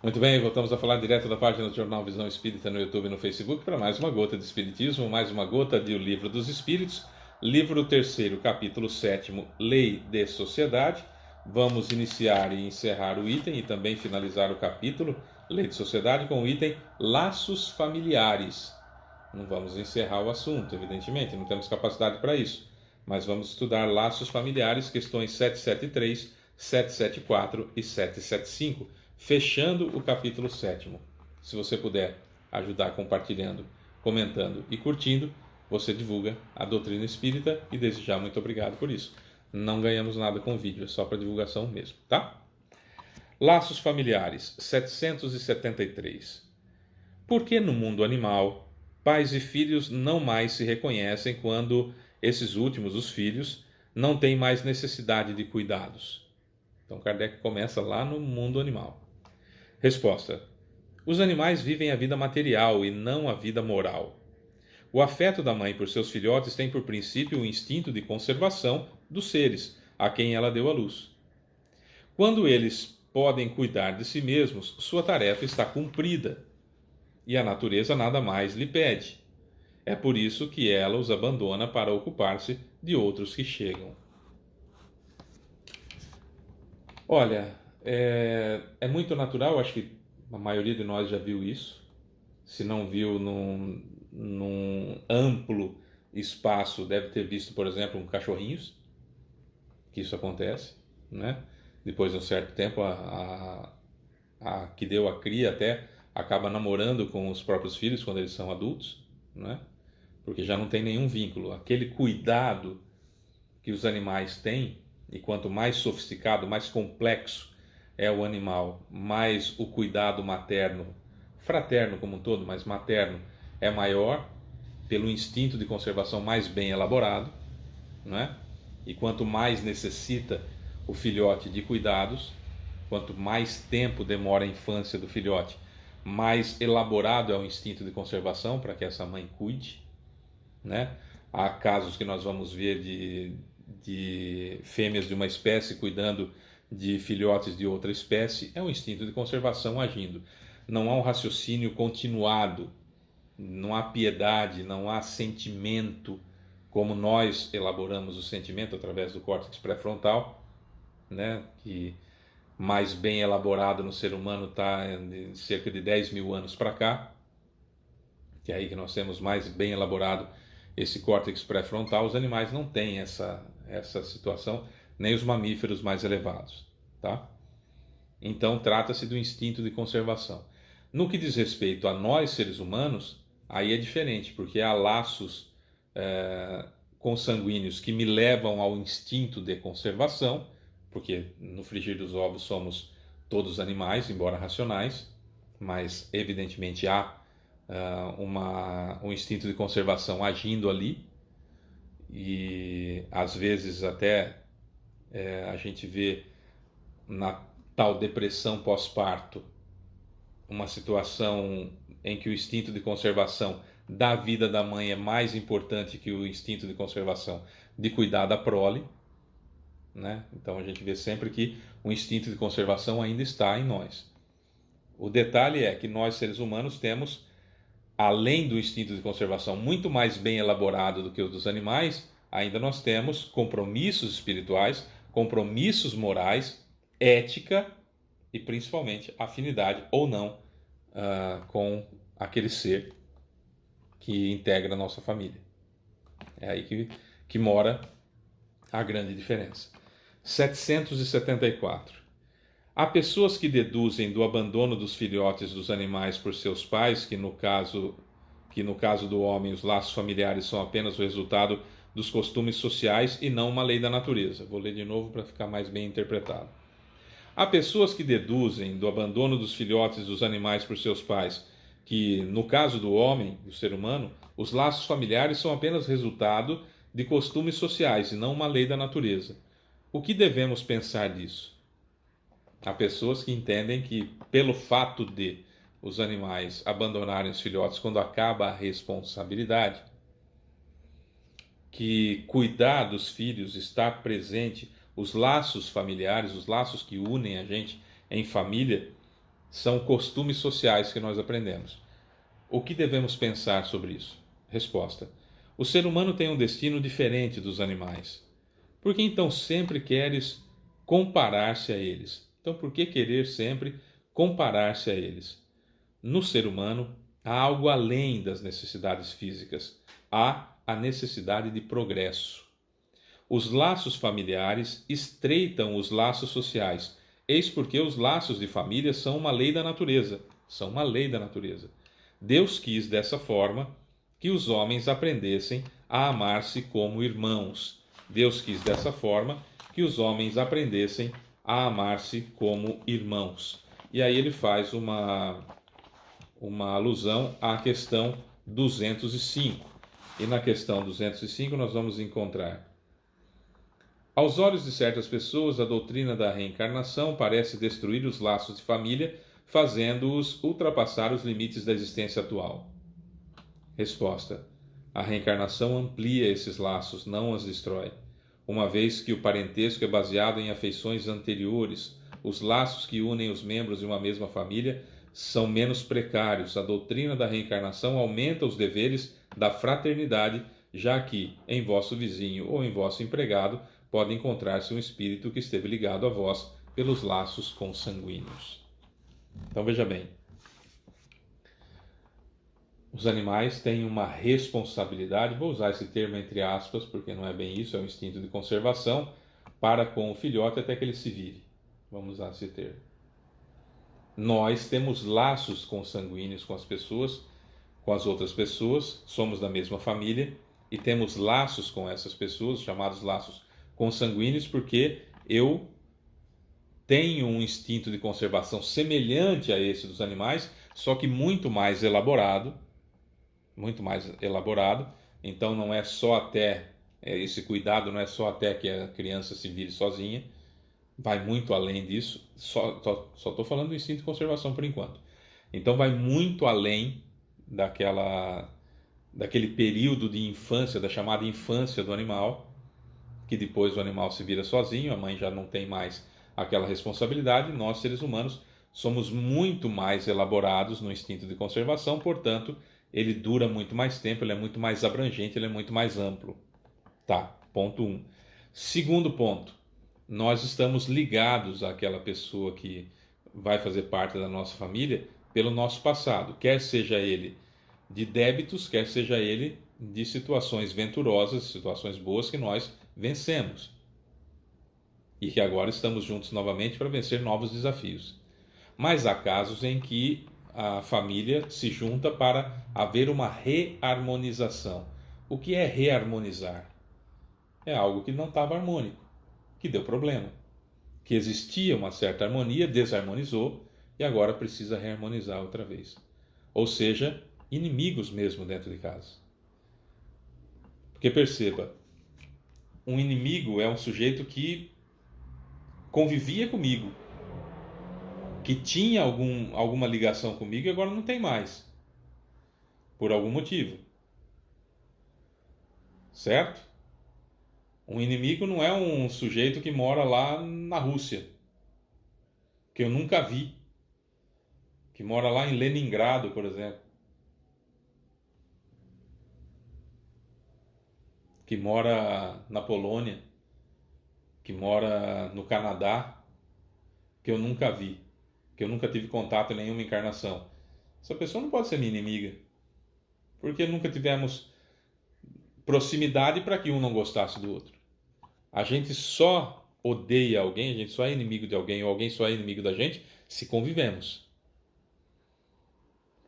Muito bem, voltamos a falar direto da página do Jornal Visão Espírita no YouTube e no Facebook para mais uma gota de Espiritismo, mais uma gota de O Livro dos Espíritos, livro terceiro, capítulo 7º, Lei de Sociedade. Vamos iniciar e encerrar o item e também finalizar o capítulo, Lei de Sociedade, com o item Laços Familiares. Não vamos encerrar o assunto, evidentemente, não temos capacidade para isso, mas vamos estudar Laços Familiares, questões 773, 774 e 775, fechando o capítulo 7º. Se você puder ajudar compartilhando, comentando e curtindo, você divulga a doutrina espírita e desde já muito obrigado por isso. Não ganhamos nada com o vídeo, é só para divulgação mesmo, tá? Laços familiares, 773. Por que no mundo animal, pais e filhos não mais se reconhecem quando esses últimos, os filhos, não têm mais necessidade de cuidados? Então Kardec começa lá no mundo animal. Resposta: os animais vivem a vida material e não a vida moral. O afeto da mãe por seus filhotes tem por princípio o instinto de conservação dos seres a quem ela deu à luz. Quando eles podem cuidar de si mesmos, sua tarefa está cumprida e a natureza nada mais lhe pede. É por isso que ela os abandona para ocupar-se de outros que chegam. Olha, é muito natural, acho que a maioria de nós já viu isso. Se não viu num amplo espaço, deve ter visto, por exemplo, cachorrinhos, que isso acontece, né? Depois de um certo tempo, a que deu a cria até acaba namorando com os próprios filhos quando eles são adultos, né? Porque já não tem nenhum vínculo. Aquele cuidado que os animais têm, e quanto mais sofisticado, mais complexo é o animal, mais o cuidado materno, fraterno como um todo, mas materno, é maior, pelo instinto de conservação mais bem elaborado, não é? E quanto mais necessita o filhote de cuidados, quanto mais tempo demora a infância do filhote, mais elaborado é o instinto de conservação para que essa mãe cuide, né? Há casos que nós vamos ver de fêmeas de uma espécie cuidando de filhotes de outra espécie. É um instinto de conservação agindo. Não há um raciocínio continuado, não há piedade, não há sentimento, como nós elaboramos o sentimento através do córtex pré-frontal, né? Que mais bem elaborado no ser humano está de cerca de 10 mil anos para cá, que é aí que nós temos mais bem elaborado esse córtex pré-frontal. Os animais não têm essa situação, nem os mamíferos mais elevados, tá? Então trata-se do instinto de conservação. No que diz respeito a nós, seres humanos, aí é diferente, porque há laços consanguíneos que me levam ao instinto de conservação, porque no frigir dos ovos somos todos animais, embora racionais, mas evidentemente há um instinto de conservação agindo ali, e às vezes até a gente vê na tal depressão pós-parto uma situação em que o instinto de conservação da vida da mãe é mais importante que o instinto de conservação de cuidar da prole, né? Então a gente vê sempre que o instinto de conservação ainda está em nós. O detalhe é que nós, seres humanos, temos, além do instinto de conservação muito mais bem elaborado do que o dos animais, ainda nós temos compromissos espirituais, compromissos morais, ética e principalmente afinidade ou não com aquele ser que integra a nossa família. É aí que mora a grande diferença. 774. Há pessoas que deduzem do abandono dos filhotes dos animais por seus pais que no caso do homem os laços familiares são apenas o resultado dos costumes sociais e não uma lei da natureza. Vou ler de novo para ficar mais bem interpretado. Há pessoas que deduzem do abandono dos filhotes dos animais por seus pais que, no caso do homem, do ser humano, os laços familiares são apenas resultado de costumes sociais e não uma lei da natureza. O que devemos pensar disso? Há pessoas que entendem que, pelo fato de os animais abandonarem os filhotes quando acaba a responsabilidade, que cuidar dos filhos, estar presente, os laços familiares, os laços que unem a gente em família, São costumes sociais que nós aprendemos. O que devemos pensar sobre isso? Resposta: o ser humano tem um destino diferente dos animais. Por que então sempre queres comparar-se a eles? Então, por que querer sempre comparar-se a eles? No ser humano, há algo além das necessidades físicas. Há a necessidade de progresso. Os laços familiares estreitam os laços sociais. Eis porque os laços de família são uma lei da natureza. São uma lei da natureza. Deus quis dessa forma que os homens aprendessem a amar-se como irmãos. Deus quis dessa forma que os homens aprendessem a amar-se como irmãos. E aí ele faz uma alusão à questão 205. E na questão 205 nós vamos encontrar: aos olhos de certas pessoas, a doutrina da reencarnação parece destruir os laços de família, fazendo-os ultrapassar os limites da existência atual. Resposta: a reencarnação amplia esses laços, não os destrói. Uma vez que o parentesco é baseado em afeições anteriores, os laços que unem os membros de uma mesma família são menos precários. A doutrina da reencarnação aumenta os deveres da fraternidade, já que, em vosso vizinho ou em vosso empregado, pode encontrar-se um espírito que esteve ligado a vós pelos laços consanguíneos. Então veja bem, os animais têm uma responsabilidade, vou usar esse termo entre aspas, porque não é bem isso, é um instinto de conservação, para com o filhote até que ele se vire. Vamos usar esse termo. Nós temos laços consanguíneos com as pessoas, com as outras pessoas, somos da mesma família e temos laços com essas pessoas, chamados laços consanguíneos, porque eu tenho um instinto de conservação semelhante a esse dos animais, só que muito mais elaborado, então não é só até, esse cuidado não é só até que a criança se vire sozinha, vai muito além disso, só estou falando do instinto de conservação por enquanto. Então vai muito além daquele período de infância, da chamada infância do animal, que depois o animal se vira sozinho, a mãe já não tem mais aquela responsabilidade. Nós, seres humanos, somos muito mais elaborados no instinto de conservação, portanto, ele dura muito mais tempo, ele é muito mais abrangente, ele é muito mais amplo. Tá, ponto 1. Segundo ponto, nós estamos ligados àquela pessoa que vai fazer parte da nossa família pelo nosso passado, quer seja ele de débitos, quer seja ele de situações venturosas, situações boas que nós vencemos e que agora estamos juntos novamente para vencer novos desafios. Mas há casos em que a família se junta para haver uma reharmonização. O que é reharmonizar? É algo que não estava harmônico, que deu problema, que existia uma certa harmonia, desarmonizou e agora precisa reharmonizar outra vez. Ou seja, inimigos mesmo dentro de casa. Porque perceba, um inimigo é um sujeito que convivia comigo, que tinha alguma ligação comigo e agora não tem mais, por algum motivo. Certo? Um inimigo não é um sujeito que mora lá na Rússia, que eu nunca vi, que mora lá em Leningrado, por exemplo, que mora na Polônia, que mora no Canadá, que eu nunca vi, que eu nunca tive contato em nenhuma encarnação. Essa pessoa não pode ser minha inimiga, porque nunca tivemos proximidade para que um não gostasse do outro. A gente só odeia alguém, a gente só é inimigo de alguém ou alguém só é inimigo da gente se convivemos.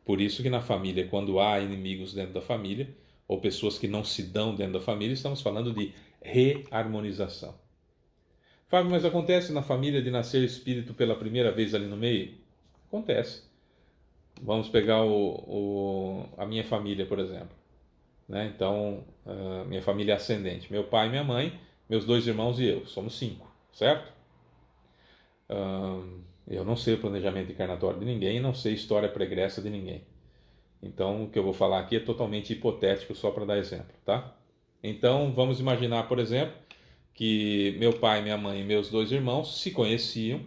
Por isso que na família, quando há inimigos dentro da família, ou pessoas que não se dão dentro da família, estamos falando de reharmonização. Fábio, mas acontece na família de nascer espírito pela primeira vez ali no meio? Acontece. Vamos pegar a minha família, por exemplo. Né? Então, minha família é ascendente. Meu pai, minha mãe, meus 2 irmãos e eu. Somos 5, certo? Eu não sei o planejamento encarnatório de ninguém, não sei história pregressa de ninguém. Então, o que eu vou falar aqui é totalmente hipotético, só para dar exemplo, tá? Então, vamos imaginar, por exemplo, que meu pai, minha mãe e meus 2 irmãos se conheciam,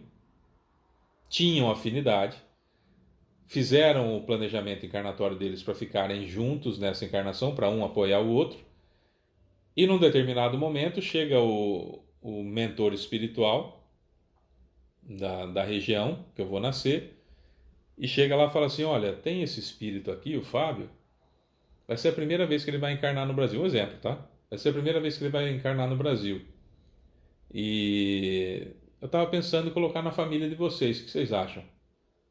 tinham afinidade, fizeram o planejamento encarnatório deles para ficarem juntos nessa encarnação, para um apoiar o outro, e num determinado momento chega o mentor espiritual da região que eu vou nascer, e chega lá e fala assim: olha, tem esse espírito aqui, o Fábio, vai ser a primeira vez que ele vai encarnar no Brasil. Um exemplo, tá? Vai ser a primeira vez que ele vai encarnar no Brasil. E eu estava pensando em colocar na família de vocês, o que vocês acham?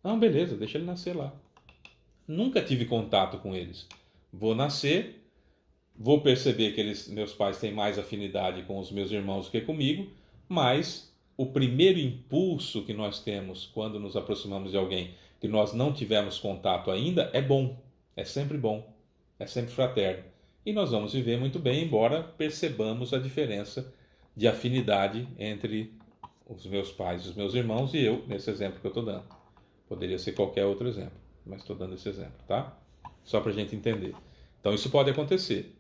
Não, beleza, deixa ele nascer lá. Nunca tive contato com eles. Vou nascer, vou perceber que meus pais têm mais afinidade com os meus irmãos do que comigo, mas o primeiro impulso que nós temos quando nos aproximamos de alguém que nós não tivemos contato ainda é bom, é sempre bom, é sempre fraterno. E nós vamos viver muito bem, embora percebamos a diferença de afinidade entre os meus pais, os meus irmãos e eu, nesse exemplo que eu estou dando. Poderia ser qualquer outro exemplo, mas estou dando esse exemplo, tá? Só para a gente entender. Então isso pode acontecer.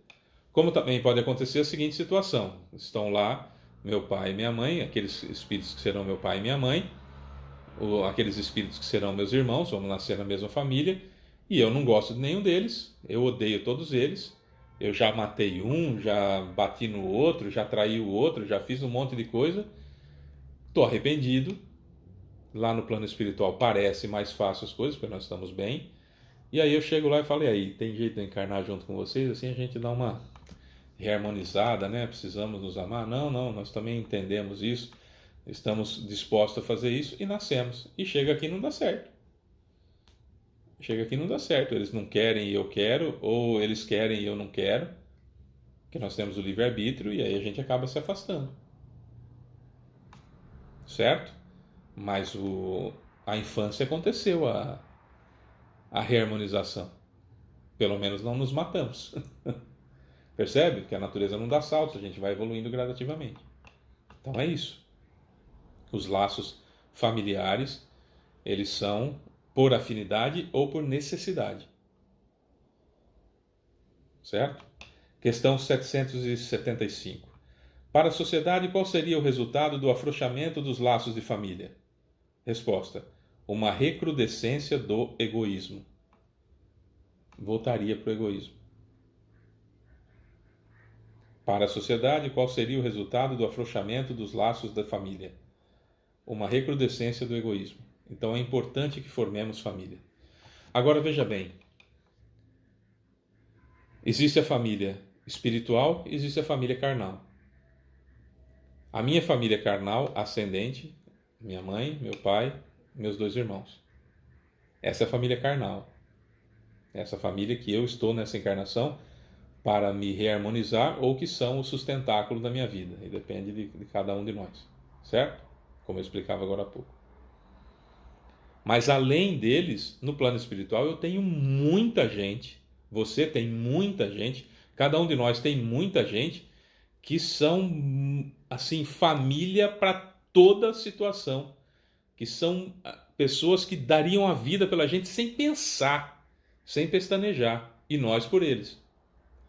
Como também pode acontecer a seguinte situação: estão lá meu pai e minha mãe, aqueles espíritos que serão meu pai e minha mãe, ou aqueles espíritos que serão meus irmãos, vamos nascer na mesma família, e eu não gosto de nenhum deles, eu odeio todos eles, eu já matei um, já bati no outro, já traí o outro, já fiz um monte de coisa, estou arrependido. Lá no plano espiritual parece mais fácil as coisas, porque nós estamos bem. E aí eu chego lá e falo: e aí, tem jeito de encarnar junto com vocês? Assim a gente dá uma reharmonizada, né? Precisamos nos amar? Não, não, nós também entendemos isso, estamos dispostos a fazer isso e nascemos. E chega aqui e não dá certo. Chega aqui e não dá certo. Eles não querem e eu quero, ou eles querem e eu não quero, porque nós temos o livre-arbítrio e aí a gente acaba se afastando. Certo? Mas a infância aconteceu a reharmonização. Pelo menos não nos matamos. Percebe? Que a natureza não dá saltos, a gente vai evoluindo gradativamente. Então é isso. Os laços familiares, eles são por afinidade ou por necessidade. Certo? Questão 775. Para a sociedade, qual seria o resultado do afrouxamento dos laços de família? Resposta: uma recrudescência do egoísmo. Voltaria para o egoísmo. Para a sociedade, qual seria o resultado do afrouxamento dos laços da família? Uma recrudescência do egoísmo. Então é importante que formemos família. Agora veja bem: existe a família espiritual e existe a família carnal. A minha família carnal ascendente, minha mãe, meu pai, meus 2 irmãos. Essa é a família carnal. Essa família que eu estou nessa encarnação para me reharmonizar ou que são o sustentáculo da minha vida. E depende de cada um de nós. Certo? Como eu explicava agora há pouco. Mas além deles, no plano espiritual, eu tenho muita gente. Você tem muita gente. Cada um de nós tem muita gente que são, assim, família para toda situação. Que são pessoas que dariam a vida pela gente sem pensar, sem pestanejar. E nós por eles.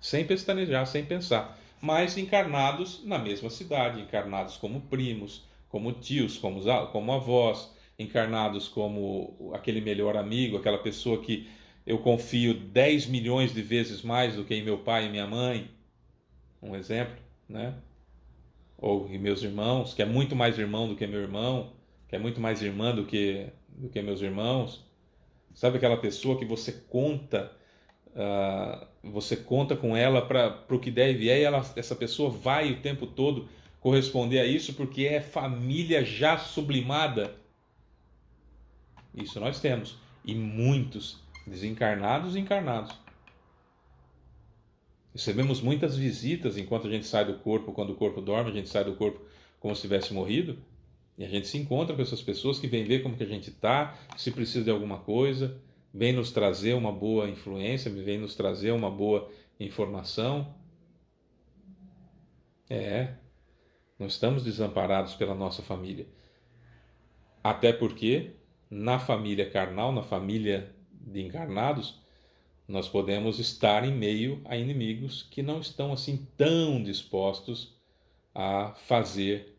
Sem pestanejar, sem pensar. Mas encarnados na mesma cidade, encarnados como primos, como tios, como avós, encarnados como aquele melhor amigo, aquela pessoa que eu confio 10 milhões de vezes mais do que em meu pai e minha mãe. Um exemplo, né? Ou em meus irmãos, que é muito mais irmão do que meu irmão, que é muito mais irmã do que meus irmãos. Sabe aquela pessoa que você conta com ela para o que deve e essa pessoa vai o tempo todo corresponder a isso porque é família já sublimada. Isso nós temos. E muitos desencarnados e encarnados. Recebemos muitas visitas enquanto a gente sai do corpo, quando o corpo dorme, a gente sai do corpo como se tivesse morrido. E a gente se encontra com essas pessoas que vêm ver como que a gente está, se precisa de alguma coisa, vem nos trazer uma boa influência, vem nos trazer uma boa informação. Não estamos desamparados pela nossa família. Até porque na família carnal, na família de encarnados, nós podemos estar em meio a inimigos que não estão assim tão dispostos a fazer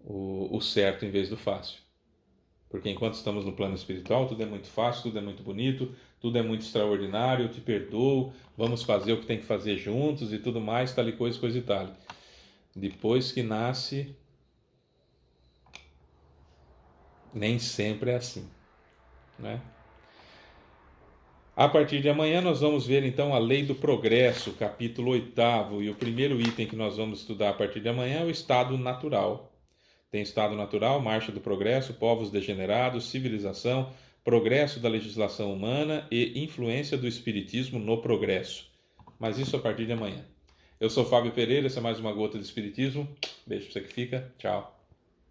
o certo em vez do fácil. Porque enquanto estamos no plano espiritual, tudo é muito fácil, tudo é muito bonito, tudo é muito extraordinário, eu te perdoo, vamos fazer o que tem que fazer juntos e tudo mais, tal e coisa e tal. Depois que nasce, nem sempre é assim, né? A partir de amanhã nós vamos ver então a Lei do Progresso, capítulo 8º, e o primeiro item que nós vamos estudar a partir de amanhã é o estado natural. Tem estado natural, marcha do progresso, povos degenerados, civilização, progresso da legislação humana e influência do espiritismo no progresso. Mas isso a partir de amanhã. Eu sou Fábio Pereira, essa é mais uma gota de espiritismo. Beijo pra você que fica. Tchau.